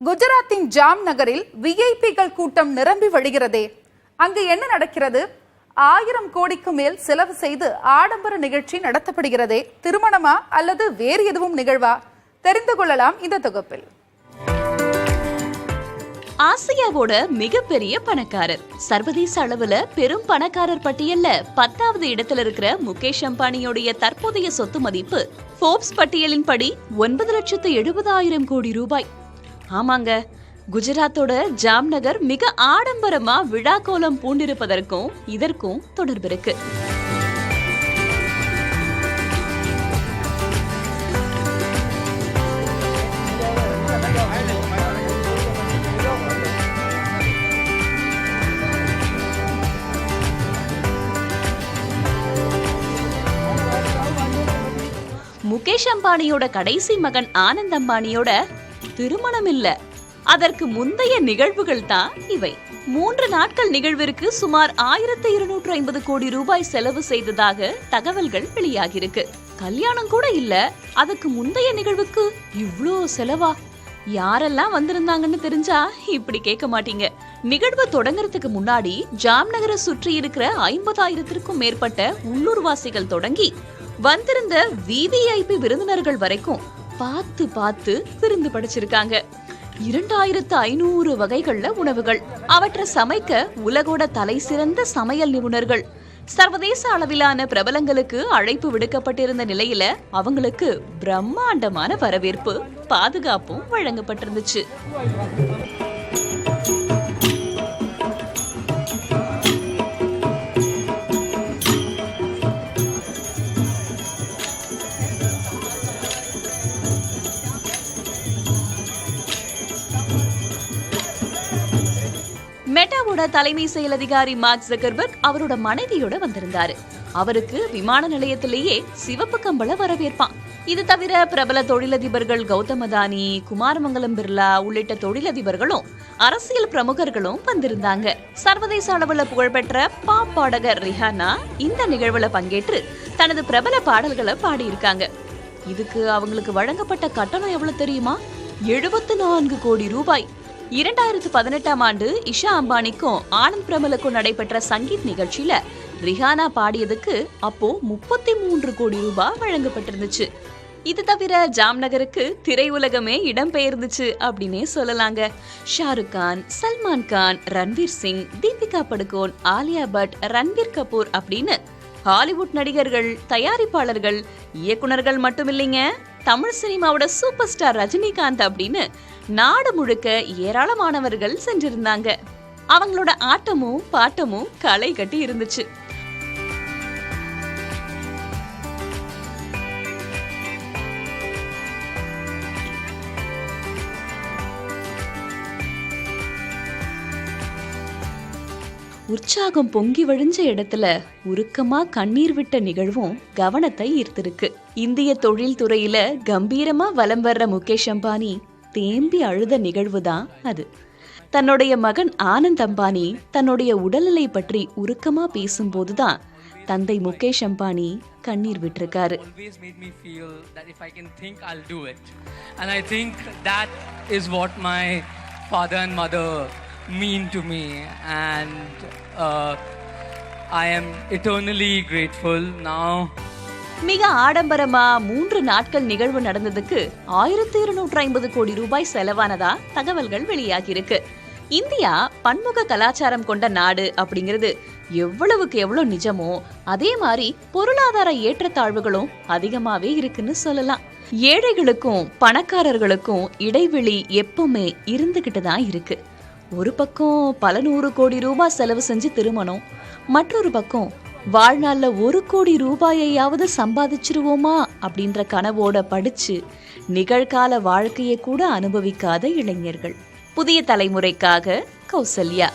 குஜராத்தின் ஜாம் நகரில் விஐபிகள் கூட்டம் நிரம்பி வழிகிறதே. அங்கு என்ன நடக்கிறது? 1000 கோடிக்கு மேல் செலவு செய்து ஆடம்பர நிகழ்ச்சி நடத்தப்படுகிறதே. திருமணமா அல்லது வேறு எதுவும் நிகழ்வா? தெரிந்து கொள்ளலாம் இந்த தொகுப்பில். ஆசியாவோட மிகப்பெரிய பணக்காரர், சர்வதேச அளவுல பெரும் பணக்காரர் பட்டியல்ல 10வது இடத்துல இருக்கிற முகேஷ் அம்பானியோடைய தற்போதைய சொத்து மதிப்பு ஃபோர்ப்ஸ் பட்டியலின்படி 9,70,000 கோடி ரூபாய். ஆமாங்க, குஜராத்தோட ஜாம்நகர் மிக ஆடம்பரமா விழா கோலம் பூண்டிருப்பதற்கும் இதற்கும் தொடர்பு இருக்கு. முகேஷ் அம்பானியோட கடைசி மகன் ஆனந்த் அம்பானியோட திருமணம் இல்ல, அதற்கு முந்தைய நிகழ்வுகள் தான் இவை. 3 நாட்கள் நிகழ்விற்கு சுமார் 1250 கோடி ரூபாய் செலவு செய்ததாக தகவல்கள் வெளியாகிருக்கு. கல்யாணம் கூட இல்ல, அதுக்கு முந்தைய நிகழ்வுக்கு இவ்ளோ செலவா? யாரெல்லாம் வந்திருந்தாங்கன்னு தெரிஞ்சா இப்படி கேட்க மாட்டீங்க. நிகழ்வு தொடங்கறதுக்கு முன்னாடி ஜாம்நகரை சுற்றி இருக்கிற 50,000க்கும் மேற்பட்ட உள்ளூர்வாசிகள் தொடங்கி வந்திருந்த விவிஐபி விருந்தினர்கள் வரைக்கும் பார்த்து பார்த்து விருந்து படைச்சிருக்காங்க. 2500 வகைகள்ல உணவுகள், அவற்றை சமைக்க உலகோட தலை சிறந்த சமையல் நிபுணர்கள், சர்வதேச அளவிலான பிரபலங்களுக்கு அழைப்பு விடுக்கப்பட்டிருந்த நிலையில அவங்களுக்கு பிரம்மாண்டமான வரவேற்பு, பாதுகாப்பும் வழங்கப்பட்டிருந்துச்சு. மெட்டாவோட தலைமை செயல் அதிகாரி மார்க் ஜக்கர்பர்க் அவரோட மனைவியோட வந்திருந்தாரு. அவருக்கு விமான நிலையத்திலேயே சிவப்பு கம்பள வரவேற்பான். இது தவிர பிரபல தொழிலதிபர்கள் கௌதம் அதானி, குமாரமங்கலம் பிர்லா உள்ளிட்ட தொழிலதிபர்களும் அரசியல் பிரமுகர்களும் வந்திருந்தாங்க. சர்வதேச அளவுல புகழ்பெற்ற பாப் பாடகர் ரிஹானா இந்த நிகழ்வுல பங்கேற்று தனது பிரபல பாடல்களை பாடியிருக்காங்க. இதுக்கு அவங்களுக்கு வழங்கப்பட்ட கட்டணம் எவ்வளவு தெரியுமா? 74 கோடி ரூபாய். 2018ஆம் ஆண்டு இஷா அம்பானிக்கும் ஆனந்த் பிரமலுக்கும் நடைபெற்ற சங்கீத் நிகழ்ச்சியில ரிஹானா பாடியதுக்கு அப்போ 33 கோடி ரூபாய் வழங்கப்பட்டிருந்துச்சு. இது தவிர ஜாம்நகருக்கு திரையுலகமே இடம்பெயர்ந்துச்சு அப்படின்னே சொல்லலாங்க. ஷாருக் கான், சல்மான் கான், ரன்வீர் சிங், தீபிகா படுகோன், ஆலியா பட், ரன்பீர் கபூர் அப்படின்னு ஹாலிவுட் நடிகர்கள், தயாரிப்பாளர்கள், இயக்குனர்கள் மட்டுமில்லைங்க, தமிழ் சினிமாவோட சூப்பர் ஸ்டார் ரஜினிகாந்த் அப்படின்னு நாடு முழுக்க ஏராளமானவர்கள் சென்றிருந்தாங்க. அவங்களோட ஆட்டமும் பாட்டமும் களை கட்டி இருந்துச்சு. உற்சாகம் பொங்கி வழிஞ்ச இடத்துல உருக்கமா கண்ணீர் விட்ட நிகழ்வும் கவனத்தை ஈர்த்திருக்கு. இந்திய தொழில் துறையில கம்பீரமா வலம் வர்ற முகேஷ் அம்பானி தேம்பி அழுத நிகழ்வுதான் அது. தன்னுடைய மகன் ஆனந்த் அம்பானி தன்னுடைய உடல்நிலை பற்றி உருக்கமா பேசும்போதுதான் தந்தை முகேஷ் அம்பானி கண்ணீர் விட்டிருக்காரு. mean to me, and I am eternally grateful now. மிக ஆடம்பரமா 3 நாட்கள் நிகழ்வு நடந்ததுக்கு 1250 கோடி ரூபாய் செலவானதா தகவல்கள் வெளியாகியிருக்கு. இந்தியா பன்முக கலாச்சாரம் கொண்ட நாடு அப்படிங்கிறது எவ்வளவுக்கு எவ்வளவு நிஜமோ அதே மாதிரி பொருளாதார ஏற்றத்தாழ்வுகளும் அதிகமாவே இருக்குன்னு சொல்லலாம். ஏழைகளுக்கும் பணக்காரர்களுக்கும் இடைவெளி எப்பவுமே இருந்துகிட்டு தான் இருக்கு. ஒரு பக்கம் பல 100 கோடி ரூபாய் செலவு செஞ்சு திருமணம், மற்றொரு பக்கம் வாழ்நாள்ல 1 கோடி ரூபாயையாவது சம்பாதிச்சிருவோமா அப்படின்ற கனவோட படிச்சு நிகழ்கால வாழ்க்கையை கூட அனுபவிக்காத இளைஞர்கள். புதிய தலைமுறைக்காக கௌசல்யா.